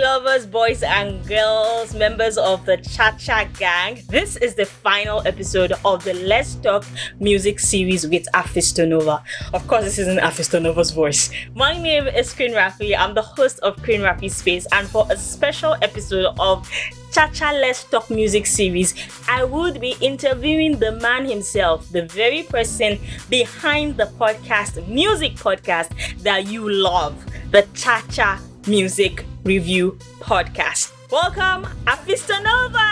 lovers, boys and girls, members of the Cha-Cha gang. This is the final episode of the Let's Talk music series with Hafeestonova. Of course, this isn't Hafeestonova's voice. My name is Queen Raffy. I'm the host of Queen Raffy Space, and for a special episode of Cha-Cha Let's Talk music series, I would be interviewing the man himself, the very person behind the music podcast that you love, the Cha-Cha Music Review Podcast. Welcome, Hafeestonova!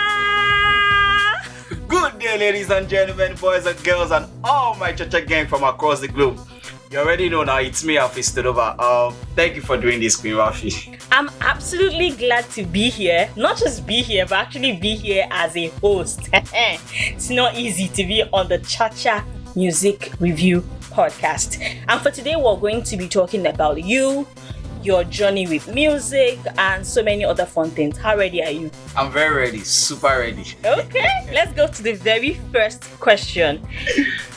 Good day, ladies and gentlemen, boys and girls, and all my Cha-Cha gang from across the globe. You already know now, it's me, Hafeestonova. Thank you for doing this, Queen Raffy. I'm absolutely glad to be here. Not just be here, but actually be here as a host. It's not easy to be on the Cha-Cha Music Review Podcast. And for today, we're going to be talking about you, your journey with music, and so many other fun things. How ready are you? I'm very ready, super ready. Okay, let's go to the very first question.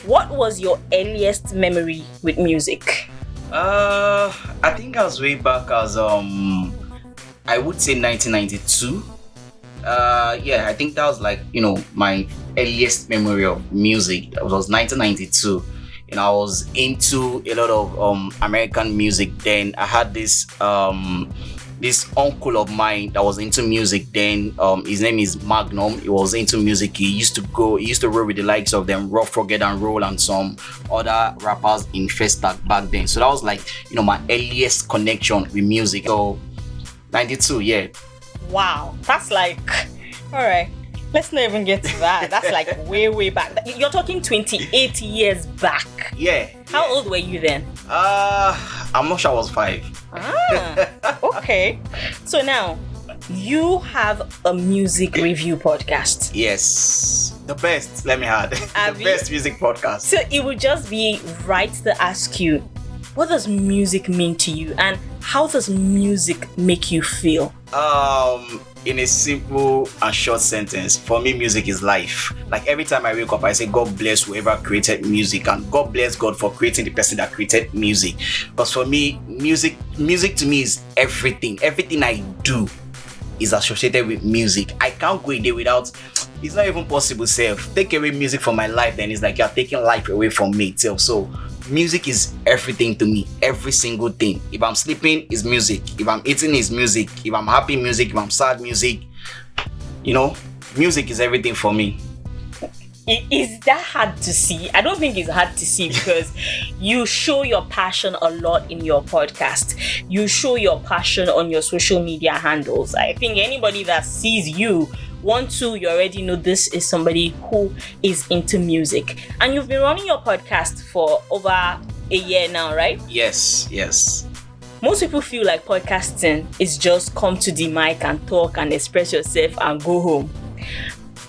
What was your earliest memory with music? I think I was way back as I would say 1992. I think that was my earliest memory of music. It was 1992. I was into a lot of American music then. I had this uncle of mine that was into music then. His name is Magnum. He was into music. He used to roll with the likes of them Rough, Rugged and Roll and some other rappers in Festac back then. So that was my earliest connection with music. So 92, yeah. Wow, that's all right. Let's not even get to that. That's way back. You're talking 28 years back. Yeah. How old were you then? I'm not sure I was 5. Okay. So now, you have a music review podcast. Yes. The best, let me add. The best music podcast. So it would just be right to ask you, what does music mean to you? And how does music make you feel? In a simple and short sentence, for me, music is life. Every time I wake up, I say, God bless whoever created music, and God bless God for creating the person that created music. Because for me, music to me is everything. Everything I do is associated with music. I can't go a day without. It's not even possible, self. Take away music from my life, then it's like you're taking life away from me itself. So music is everything to me, every single thing. If I'm sleeping, it's music. If I'm eating, it's music. If I'm happy, music. If I'm sad, music. Music is everything for me. Is that hard to see? I don't think it's hard to see because you show your passion a lot in your podcast. You show your passion on your social media handles. I think anybody that sees you, you already know this is somebody who is into music. And you've been running your podcast for over a year now, right? Yes. Most people feel like podcasting is just come to the mic and talk and express yourself and go home.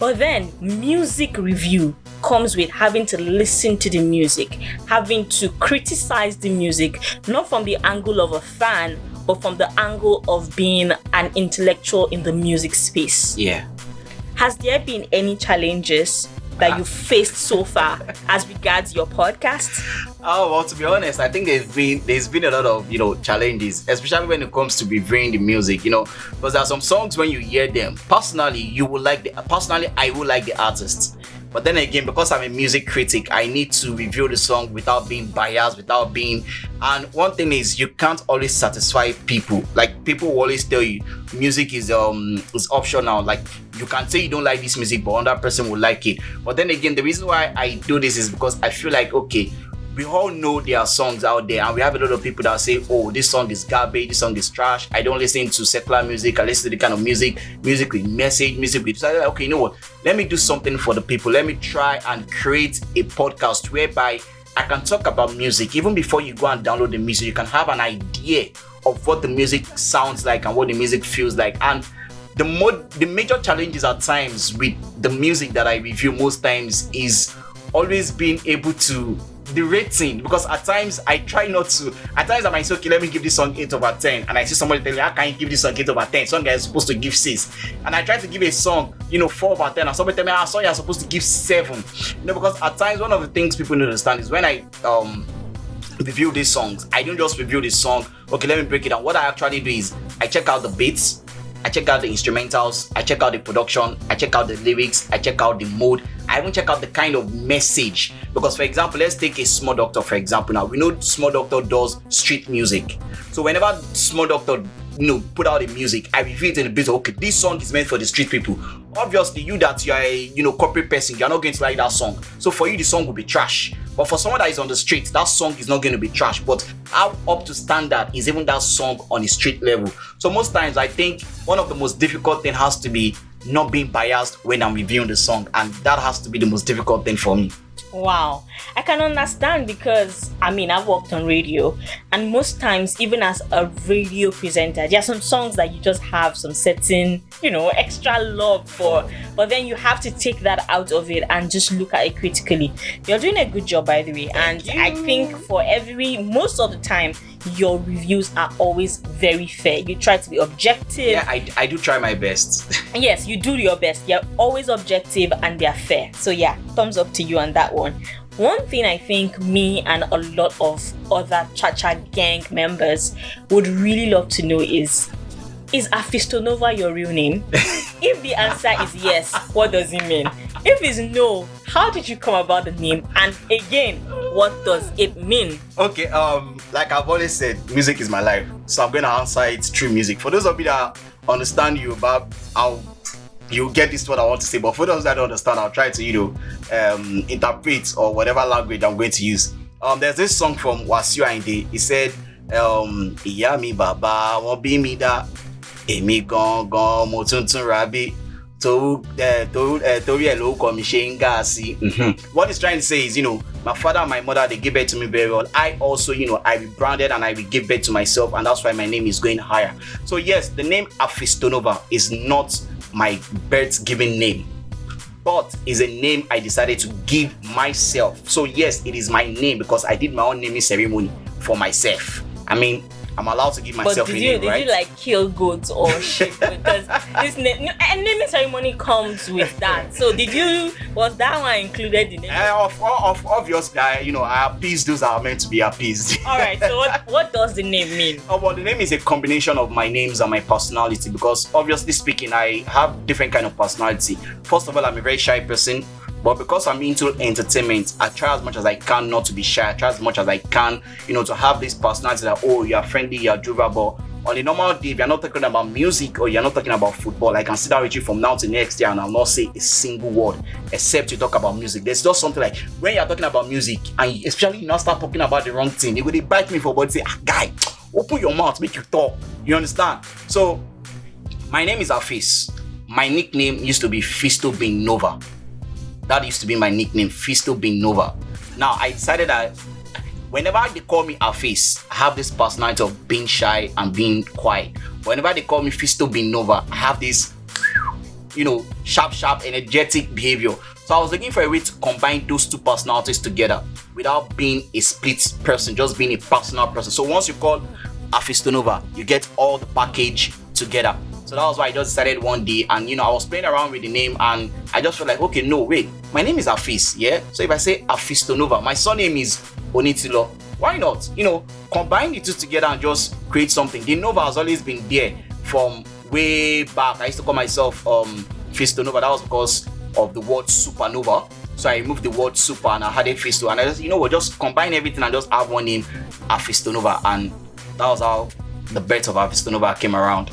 But then music review comes with having to listen to the music, having to criticize the music, not from the angle of a fan, but from the angle of being an intellectual in the music space. Yeah. Has there been any challenges that you've faced so far as regards your podcast? Oh, well, to be honest, I think there's been a lot of, challenges, especially when it comes to reviewing the music, because there are some songs when you hear them, personally, I will like the artist. But then again, because I'm a music critic, I need to review the song without being biased, and one thing is, you can't always satisfy people. People will always tell you, music is optional. You can say you don't like this music, but another person will like it. But then again, the reason why I do this is because I feel like, okay, we all know there are songs out there, and we have a lot of people that say, oh, this song is garbage, this song is trash, I don't listen to secular music, I listen to the kind of music with message, music with... So okay, you know what, let me do something for the people. Let me try and create a podcast whereby I can talk about music. Even before you go and download the music, you can have an idea of what the music sounds like and what the music feels like. And the major challenges at times with the music that I review most times is always being able to the rating, because at times I try not to. At times I might say, okay, let me give this song 8 over 10, and I see somebody tell me, how can you give this song 8 over 10? Some guy is supposed to give 6, and I try to give a song 4 over 10, and somebody tell me, song you're supposed to give 7. Because at times one of the things people don't understand is when I review these songs, I don't just review the song, okay, let me break it down. What I actually do is I check out the beats, I check out the instrumentals, I check out the production, I check out the lyrics, I check out the mood, I even check out the kind of message. Because for example, let's take a Small Doctor for example. Now we know Small Doctor does street music. So whenever Small Doctor put out the music, I review it in a bit of, okay, this song is meant for the street people. Obviously, you that you are a corporate person, you're not going to like that song. So for you, the song will be trash. But for someone that is on the street, that song is not going to be trash. But how up to standard is even that song on a street level? So most times, I think one of the most difficult thing has to be not being biased when I'm reviewing the song, and that has to be the most difficult thing for me. Wow, I can understand because I've worked on radio, and most times, even as a radio presenter, there are some songs that you just have some certain, extra love for, but then you have to take that out of it and just look at it critically. You're doing a good job, by the way, and I think for most of the time, your reviews are always very fair. You try to be objective. Yeah, I do try my best. Yes, you do your best. You're always objective and they're fair. So yeah, thumbs up to you on that one. One thing I think me and a lot of other Cha-Cha gang members would really love to know is Hafeestonova your real name? If the answer is yes, what does it mean? If it's no, how did you come about the name? And again, what does it mean? Okay, like I've always said, music is my life. So I'm going to answer it through music. For those of you that understand you about you get this what I want to say, but for those that don't understand, I'll try to interpret or whatever language I'm going to use. There's this song from Wasiu Ayinde. He said, "Iya mi baba won bi mi da, emi gangan mo tuntun rabi, tori elo ko mi se nga si." What he's trying to say is, my father and my mother, they give birth to me very well. I also, I rebranded and I will give birth to myself, and that's why my name is going higher. So yes, the name Hafeestonova is not my birth given name, but is a name I decided to give myself. So yes, it is my name because I did my own naming ceremony for myself. I'm allowed to give myself a name, right? Did you kill goats or sheep? Because this naming ceremony comes with that. So was that one included in it? Obviously, I appease those that are meant to be appeased. Alright, so what does the name mean? Well, the name is a combination of my names and my personality, because obviously speaking, I have different kind of personality. First of all, I'm a very shy person. But because I'm into entertainment, I try as much as I can not to be shy. I try as much as I can, to have this personality that, you're friendly, you're jovial. But on a normal day, if you're not talking about music or you're not talking about football, I can sit down with you from now to next year and I'll not say a single word except you talk about music. There's just something like when you're talking about music and especially you now start talking about the wrong thing, they will bite me for body say, guy, open your mouth, make you talk. You understand? So my name is Hafeez. My nickname used to be Hafeestonova. That used to be my nickname, Hafeestonova. Now I decided that whenever they call me Hafeez, I have this personality of being shy and being quiet. Whenever they call me Hafeestonova, I have this, sharp, energetic behavior. So I was looking for a way to combine those two personalities together without being a split person, just being a personal person. So once you call Hafeestonova, you get all the package together. So that was why I just decided one day, and I was playing around with the name, and I just felt like, okay, no, wait, my name is Hafeez, yeah? So if I say Hafeestonova, my surname is Onitilo, why not? Combine the two together and just create something. The Nova has always been there from way back. I used to call myself Hafeestonova. That was because of the word supernova. So I removed the word super and I added Hafeesto, and I just, just combine everything and just have one name, Hafeestonova, and that was how the birth of Hafeestonova came around.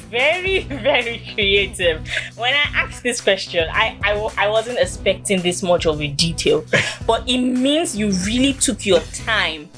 Very, very creative. When I asked this question, I wasn't expecting this much of a detail, but it means you really took your time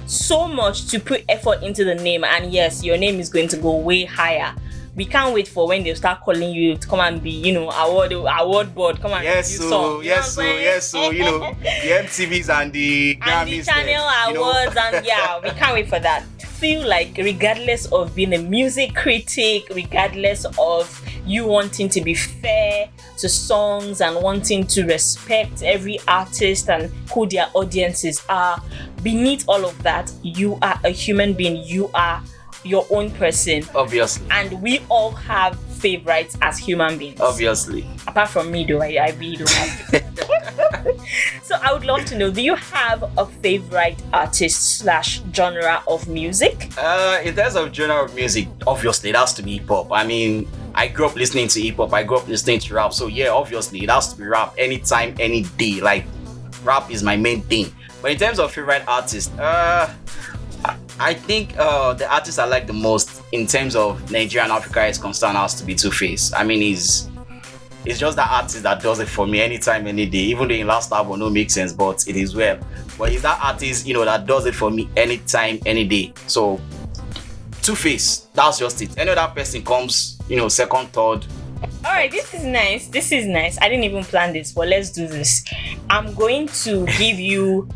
so much to put effort into the name, and yes, your name is going to go way higher. We can't wait for when they start calling you to come and be, award board. Come and yes, do song. Yes, so the MTVs and the Grammys, channel awards, and yeah, we can't wait for that. Feel like regardless of being a music critic, regardless of you wanting to be fair to songs and wanting to respect every artist and who their audiences are, beneath all of that, you are a human being. You are your own person, obviously, and we all have favorites as human beings, obviously, apart from me though. I really don't have so I would love to know, do you have a favorite artist slash genre of music? In terms of genre of music, obviously it has to be hip hop. I mean, I grew up listening to hip hop. I grew up listening to rap. So yeah, obviously it has to be rap anytime, any day. Like, rap is my main thing. But in terms of favorite artist, I think the artist I like the most in terms of Nigeria and Africa is concerned has to be Two-Face. I mean, he's just that artist that does it for me anytime, any day. Even though in last album no make sense, but it is well. But he's that artist, that does it for me anytime, any day. So Two-Face, that's just it. Any other person comes, second, third. All right, this is nice. I didn't even plan this, but let's do this. I'm going to give you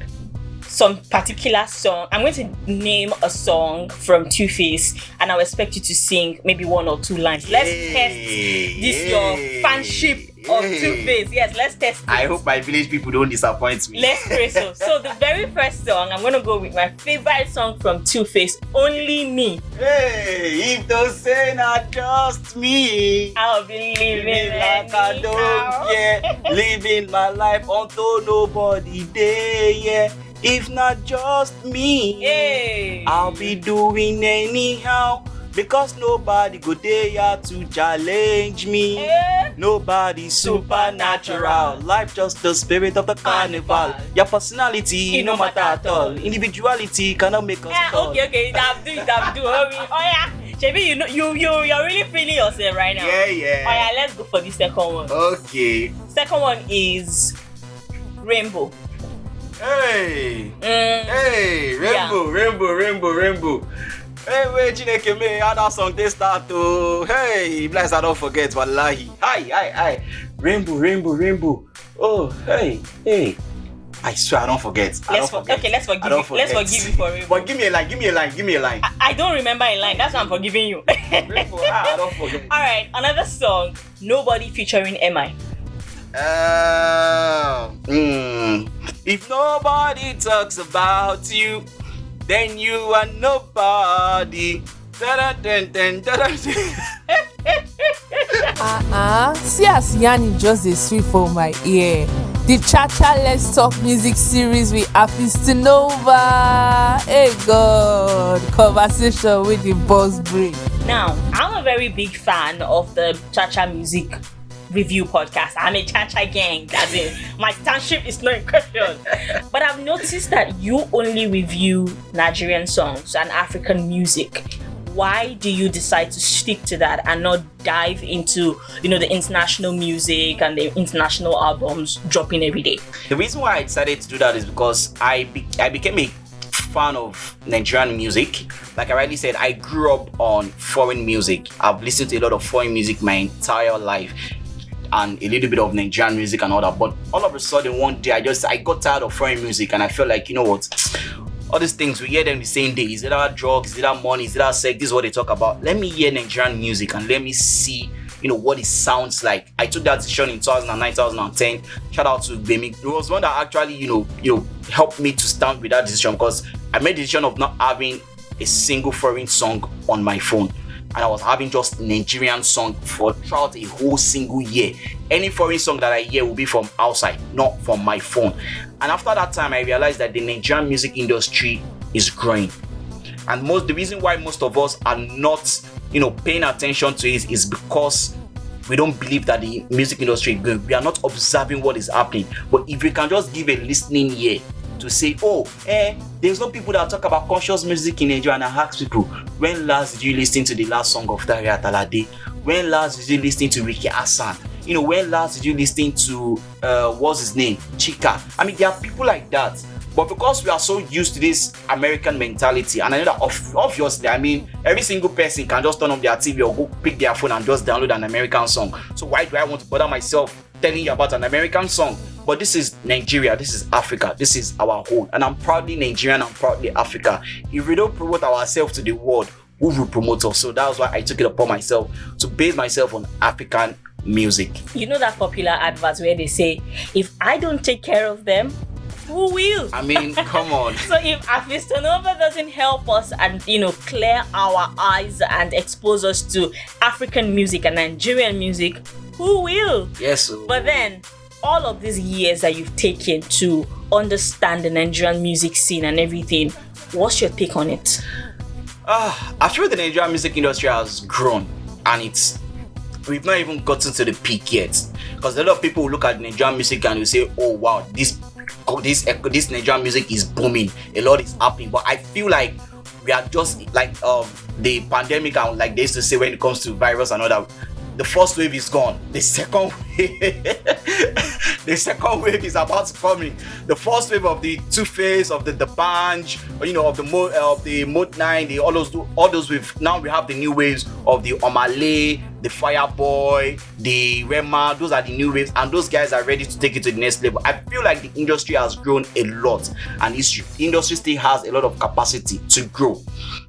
some particular song. I'm going to name a song from Two-Face, and I'll expect you to sing maybe one or two lines. Let's test this your fanship of Two-Face. Yes, let's test it. I hope my village people don't disappoint me. Let's pray so. So the very first song, I'm gonna go with my favorite song from Two-Face, Only Me. Hey, if don't say not just me, I'll be living like I don't care, living my life until nobody there, yeah. If not just me, hey, I'll be doing anyhow. Because nobody go there to challenge me. Hey. Nobody supernatural. Life just the spirit of the carnival. Your personality, no matter at all. Individuality cannot make us fall. Okay. That do. Oh yeah. Shebi, you're really feeling yourself right now. Yeah. Oh yeah, let's go for the second one. Okay. Second one is Rainbow. Hey, Yeah. Rainbow. Hey, wait, Chineke, me, how that song they start to. Hey, bless I don't forget, wallahi. Hi. Rainbow. Oh, hey. I swear I don't forget. Let's forgive you. Let's forgive you for Rainbow. But give me a line. I don't remember a line. That's why I'm forgiving you. Rainbow, I don't forget. All right, another song, Nobody featuring MI. If nobody talks about you, then you are nobody. See as Yanni just dey sweet for my ear. The Cha-Cha Let's Talk music series with Hafeestonova. Hey God, conversation with the boss brain. Now, I'm a very big fan of the Cha-Cha music review podcast. I'm a Cha-Cha gang, as in my stanship is not in question. But I've noticed that you only review Nigerian songs and African music. Why do you decide to stick to that and not dive into, the international music and the international albums dropping every day? The reason why I decided to do that is because I became a fan of Nigerian music. Like I rightly said, I grew up on foreign music. I've listened to a lot of foreign music my entire life, and a little bit of Nigerian music and all that. But all of a sudden one day I got tired of foreign music, and I felt like, all these things we hear them the same day. Is it our drugs? Is it our money? Is it our sex? This is what they talk about. Let me hear Nigerian music and let me see, what it sounds like. I took that decision in 2009, 2010. Shout out to Bemi. It was one that actually, helped me to stand with that decision, because I made the decision of not having a single foreign song on my phone. And I was having just Nigerian song throughout a whole single year. Any foreign song that I hear will be from outside, not from my phone. And after that time, I realized that the Nigerian music industry is growing. And the reason why most of us are not, paying attention to it is because we don't believe that the music industry is growing. We are not observing what is happening. But if we can just give a listening ear to say, there's no people that talk about conscious music in Nigeria, and I ask people, when last did you listen to the last song of Daria Talade? When last did you listen to Ricky Hassan? When last did you listen to what's his name? Chika? I mean, there are people like that. But because we are so used to this American mentality, and I know that obviously, I mean, every single person can just turn on their TV or go pick their phone and just download an American song. So why do I want to bother myself telling you about an American song? But this is Nigeria, this is Africa, this is our home. And I'm proudly Nigerian, I'm proudly Africa. If we don't promote ourselves to the world, who will promote us? So that's why I took it upon myself to base myself on African music. You know that popular advert where they say, if I don't take care of them, who will? I mean, come on. So if Hafeestonova doesn't help us and, clear our eyes and expose us to African music and Nigerian music, who will? Yes. But then, all of these years that you've taken to understand the Nigerian music scene and everything, what's your take on it? I feel the Nigerian music industry has grown, and we've not even gotten to the peak yet. Because a lot of people will look at Nigerian music and will say, "Oh wow, this Nigerian music is booming. A lot is happening." But I feel like we are just like the pandemic, and like they used to say when it comes to virus and all that. The first wave is gone. The second wave is about to come in. The first wave of the Two-Face, of the Banj, of the Mode 9, all those waves. Now we have the new waves of the Omale, the Fireboy, the Rema. Those are the new waves, and those guys are ready to take it to the next level. I feel like the industry has grown a lot, and the industry still has a lot of capacity to grow.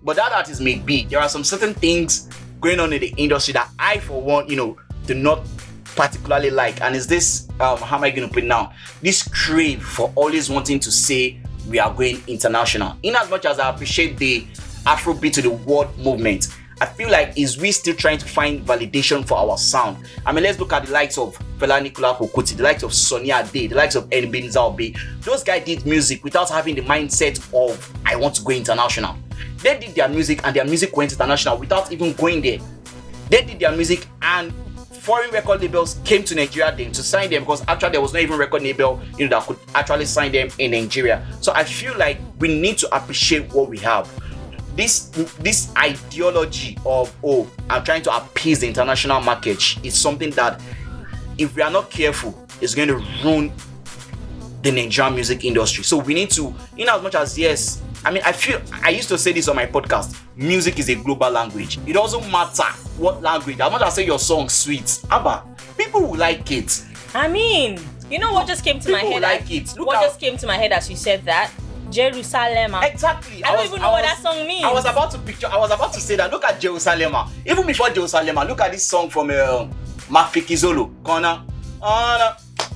But that is may be, there are some certain things going on in the industry that I, for one, do not particularly like. And is this, how am I going to put it now? This crave for always wanting to say we are going international. In as much as I appreciate the Afrobeat to the world movement, I feel like we still trying to find validation for our sound. I mean, let's look at the likes of Fela Nicola Kuti, the likes of Sonny Ade, the likes of Nbin Zaobe. Those guys did music without having the mindset of, I want to go international. They did their music, and their music went international without even going there. They did their music, and foreign record labels came to Nigeria then to sign them, because actually there was not even record label that could actually sign them in Nigeria. So I feel like we need to appreciate what we have. This ideology of, oh, I'm trying to appease the international market is something that, if we are not careful, is going to ruin the Nigerian music industry. So we need to, in as much as, yes, I mean, I used to say this on my podcast, music is a global language. It doesn't matter what language, as much as say your song sweet, Abba, people will like it. I mean, you know what just came to my head? Just came to my head as you said that? Jerusalem. Exactly. I don't even know what that song means. I was about to say that. Look at Jerusalem. Even before Jerusalem, look at this song from Mafikizolo. Kona.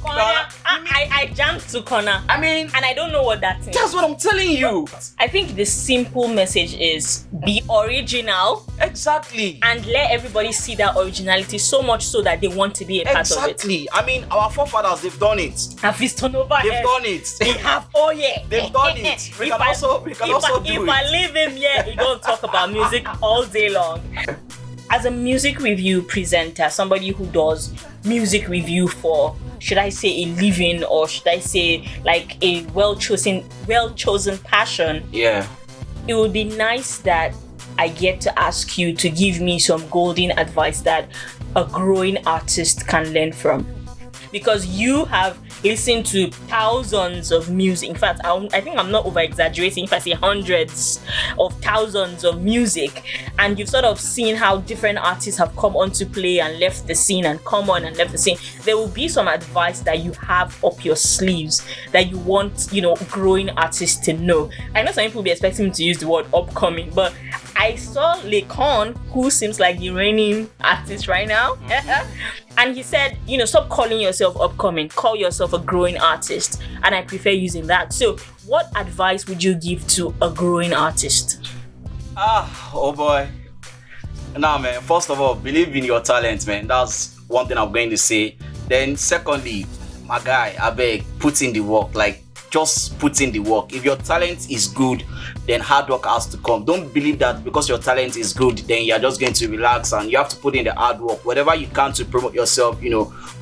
I jammed to Kona. I mean, and I don't know what that is. That's what I'm telling you. I think the simple message is be original. Exactly. And let everybody see that originality so much so that they want to be a part of it. Exactly. I mean, our forefathers, they've done it. Hafeestonova. They've done it. They have, oh yeah. They've done it. We can also do it. If I leave him here, he don't talk about music all day long. As a music review presenter, somebody who does music review for, should I say a living, or should I say like a well-chosen passion? Yeah. It would be nice that I get to ask you to give me some golden advice that a growing artist can learn from. Because you have listened to thousands of music. In fact, I think I'm not over-exaggerating if I say hundreds of thousands of music. And you've sort of seen how different artists have come onto play and left the scene and come on and left the scene. There will be some advice that you have up your sleeves that you want, growing artists to know. I know some people will be expecting me to use the word upcoming, but I saw Lekon, who seems like the reigning artist right now. And he said, stop calling yourself upcoming, call yourself a growing artist. And I prefer using that. So what advice would you give to a growing artist? Oh boy. Nah, man, first of all, believe in your talent, man. That's one thing I'm going to say. Then secondly, my guy, I beg, put in the work. Like, just put in the work. If your talent is good, then hard work has to come. Don't believe that because your talent is good, then you're just going to relax, and you have to put in the hard work. Whatever you can to promote yourself,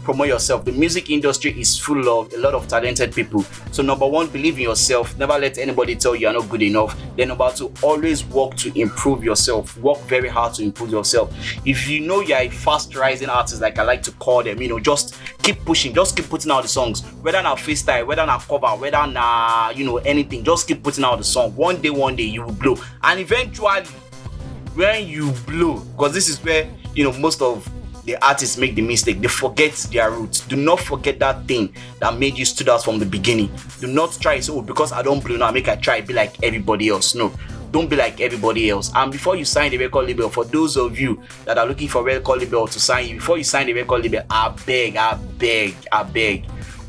promote yourself. The music industry is full of a lot of talented people. So number one, believe in yourself. Never let anybody tell you you're not good enough. Then number two, always work to improve yourself. Work very hard to improve yourself. If you know you're a fast rising artist, like I like to call them, just keep pushing. Just keep putting out the songs. Whether not freestyle, whether not cover, whether not, anything. Just keep putting out the song. One day you will blow. And eventually, when you blow, because this is where, most of the artists make the mistake. They forget their roots. Do not forget that thing that made you stood out from the beginning. Do not try to say, because I don't blow now, make I try be like everybody else. No, don't be like everybody else. And before you sign the record label, for those of you that are looking for a record label to sign you, before you sign the record label, I beg,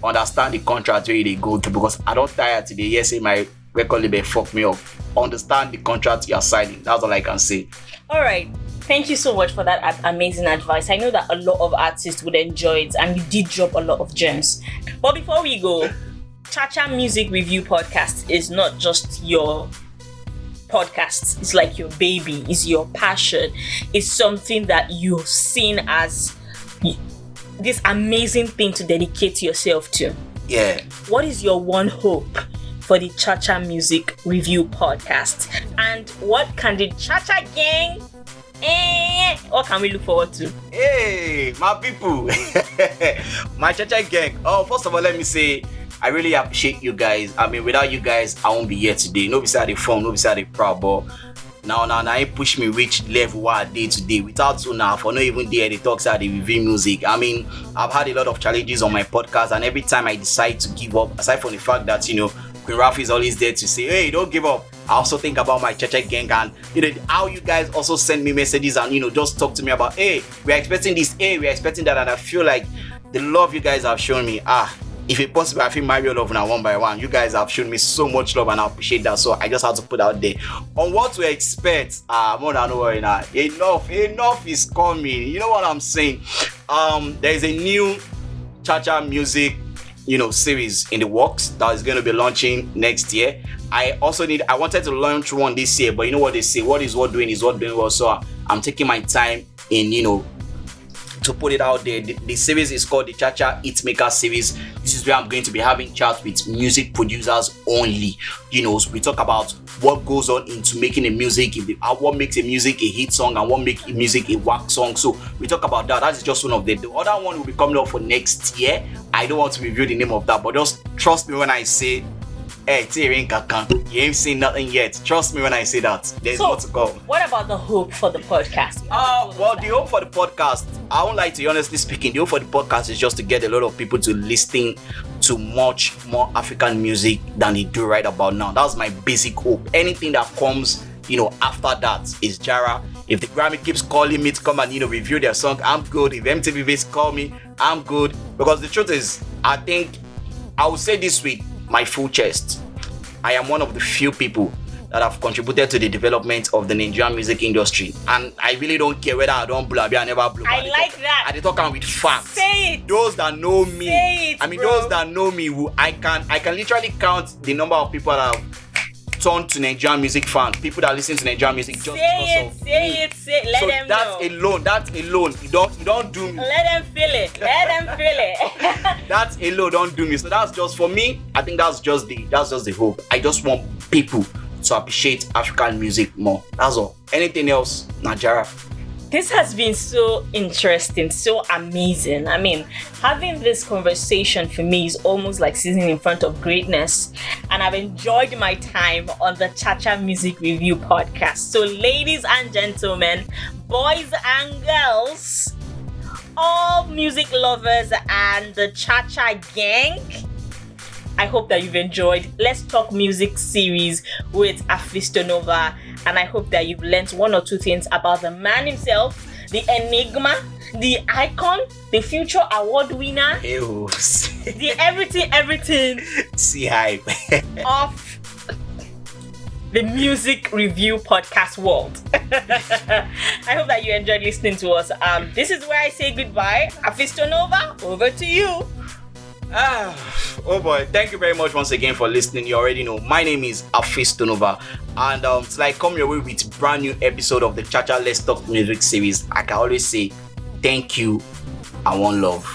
understand the contract where they go through, because I don't tire today. Yes, say my record label fuck me up. Understand the contract you are signing. That's all I can say. All right. Thank you so much for that amazing advice. I know that a lot of artists would enjoy it, and you did drop a lot of gems. But before we go, Cha-Cha Music Review Podcast is not just your podcast. It's like your baby. It's your passion. It's something that you've seen as this amazing thing to dedicate yourself to. Yeah. What is your one hope for the Cha-Cha Music Review Podcast? And what can the Cha-Cha gang, what can we look forward to? Hey, my people. My Cha-Cha gang. Oh, first of all, let me say, I really appreciate you guys. I mean, without you guys, I won't be here today. No beside the phone, no beside the proud, but now, it push me reach level what I did today. Without you now, for not even there, the talks are the review music. I mean, I've had a lot of challenges on my podcast, and every time I decide to give up, aside from the fact that, Queen Raffy is always there to say, hey, don't give up. I also think about my Cha-Cha gang and, how you guys also send me messages and, just talk to me about, hey, we're expecting this, hey, we're expecting that. And I feel like the love you guys have shown me, if it's possible, I feel Mario love now one by one. You guys have shown me so much love and I appreciate that. So I just had to put out there on what to expect. More than worry now. Enough is coming. You know what I'm saying? There is a new Cha-Cha music, series in the works that is going to be launching next year. I wanted to launch one this year, but you know what they say? What is what doing is what doing well. So I'm taking my time in, to put it out there. The series is called the Cha-Cha Hitmaker series. This is where I'm going to be having chats with music producers only. We talk about what goes on into making a music, what makes a music a hit song and what makes a music a wax song. So we talk about that. That is just one of them. The other one will be coming up for next year. I don't want to reveal the name of that, but just trust me when I say, hey, you ain't seen nothing yet. Trust me when I say that. There's more to come. What about the hope for the podcast? The hope for the podcast, I won't lie to you, honestly speaking, the hope for the podcast is just to get a lot of people to listen to much more African music than they do right about now. That's my basic hope. Anything that comes, after that is Jara. If the Grammy keeps calling me to come and, review their song, I'm good. If MTV Base call me, I'm good. Because the truth is, I think, I will say this with my full chest, I am one of the few people that have contributed to the development of the Nigerian music industry, and I really don't care whether I don't blow, I never blow. I like that. I talk with facts. Say it. Those that know me, say it, those that know me, I can literally count the number of people that have turned to Nigerian music fans, people that listen to Nigerian music just say because of me. Say it. Let them know. That alone, you don't do me. Let them feel it. That alone don't do me. So that's just for me. I think that's just the hope. I just want people to appreciate African music more. That's all. Anything else, Nigeria. This has been so interesting, so amazing. I mean, having this conversation for me is almost like sitting in front of greatness. And I've enjoyed my time on the Cha-Cha Music Review Podcast. So ladies and gentlemen, boys and girls, all music lovers and the Cha-Cha gang, I hope that you've enjoyed Let's Talk Music series with Hafeestonova, and I hope that you've learned one or two things about the man himself, the enigma, the icon, the future award winner, the everything see hype of the music review podcast world. I hope that you enjoyed listening to us. This is where I say goodbye. Hafeestonova, over to you. Oh boy, thank you very much once again for listening. You already know my name is Hafeestonova, and till I come your way with a brand new episode of the Cha-Cha Let's Talk Music series, I can always say thank you and one love.